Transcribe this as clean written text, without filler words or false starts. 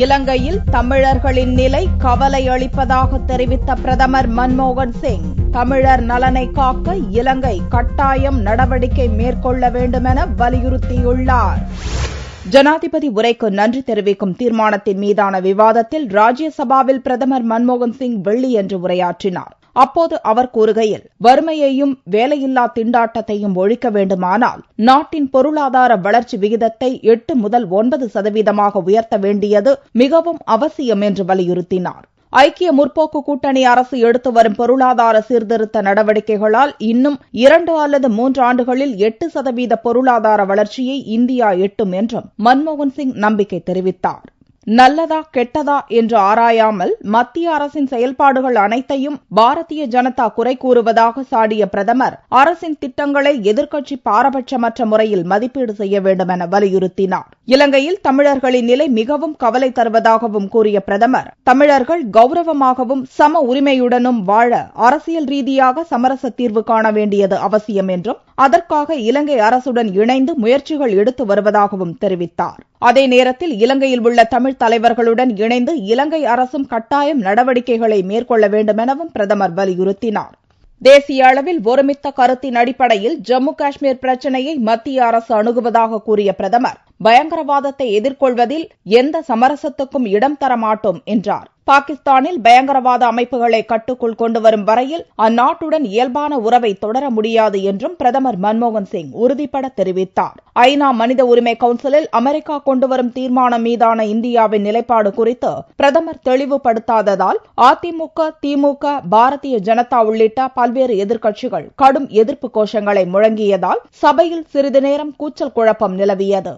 இலங்கையில் தமிழர்களின் நிலை கவலை அளிப்பதாக தெரிவித்த பிரதமர் மன்மோகன் சிங், தமிழர் நலனை காக்க இலங்கை கட்டாயம் நடவடிக்கை மேற்கொள்ள வேண்டுமென வலியுறுத்தியுள்ளார். ஜனாதிபதி உரைக்கு நன்றி தெரிவிக்கும் தீர்மானத்தின் மீதான விவாதத்தில் ராஜ்யசபாவில் பிரதமர் மன்மோகன் சிங் வெள்ளியன்று உரையாற்றினார். அப்போது அவர் கூறுகையில், வறுமையையும் வேலையில்லா திண்டாட்டத்தையும் ஒழிக்க வேண்டுமானால் நாட்டின் பொருளாதார வளர்ச்சி விகிதத்தை 8 முதல் 9% உயர்த்த வேண்டியது மிகவும் அவசியம் என்று வலியுறுத்தினார். ஐக்கிய முற்போக்கு கூட்டணி அரசு எடுத்து வரும் பொருளாதார சீர்திருத்த நடவடிக்கைகளால் இன்னும் 2 அல்லது 3 ஆண்டுகளில் 8% பொருளாதார வளர்ச்சியை இந்தியா எட்டும் என்றும் மன்மோகன் சிங் நம்பிக்கை தெரிவித்தார். நல்லதா கெட்டதா என்று ஆராயாமல் மத்திய அரசின் செயல்பாடுகள் அனைத்தையும் பாரதிய ஜனதா குறை கூறுவதாக சாடிய பிரதமர், அரசின் திட்டங்களை எதிர்க்கட்சி பாரபட்சமற்ற முறையில் மதிப்பீடு செய்ய வேண்டும் என வலியுறுத்தினார். இலங்கையில் தமிழர்களின் நிலை மிகவும் கவலை தருவதாகவும் கூறிய பிரதமர், தமிழர்கள் கௌரவமாகவும் சம உரிமையுடனும் வாழ அரசியல் ரீதியாக சமரச தீர்வு காண வேண்டியது அவசியம் என்றும், அதற்காக இலங்கை அரசுடன் இணைந்து முயற்சிகள் எடுத்து வருவதாகவும் தெரிவித்தார். அதே நேரத்தில் இலங்கையில் உள்ள தமிழ் தலைவர்களுடன் இணைந்து இலங்கை அரசும் கட்டாயம் நடவடிக்கைகளை மேற்கொள்ள வேண்டும் எனவும் பிரதமர் வலியுறுத்தினார். தேசிய அளவில் ஒருமித்த கருத்தின் அடிப்படையில் ஜம்மு காஷ்மீர் பிரச்சினையை மத்திய அரசு அணுகுவதாக கூறிய பிரதமர், பயங்கரவாதத்தை எதிர்கொள்வதில் எந்த சமரசத்துக்கும் இடம் தர மாட்டோம் என்றார். பாகிஸ்தானில் பயங்கரவாத அமைப்புகளை கட்டுக்குள் கொண்டுவரும் வரையில் அந்நாட்டுடன் இயல்பான உறவை தொடர முடியாது என்றும் பிரதமர் மன்மோகன் சிங் உறுதிபட தெரிவித்தார். ஐநா மனித உரிமை கவுன்சிலில் அமெரிக்கா கொண்டுவரும் தீர்மானம் மீதான இந்தியாவின் நிலைப்பாடு குறித்து பிரதமர் தெளிவுபடுத்தாததால் அதிமுக, திமுக, பாரதிய ஜனதா உள்ளிட்ட பல்வேறு எதிர்க்கட்சிகள் கடும் எதிர்ப்பு கோஷங்களை முழங்கியதால் சபையில் சிறிது நேரம் கூச்சல் குழப்பம் நிலவியது.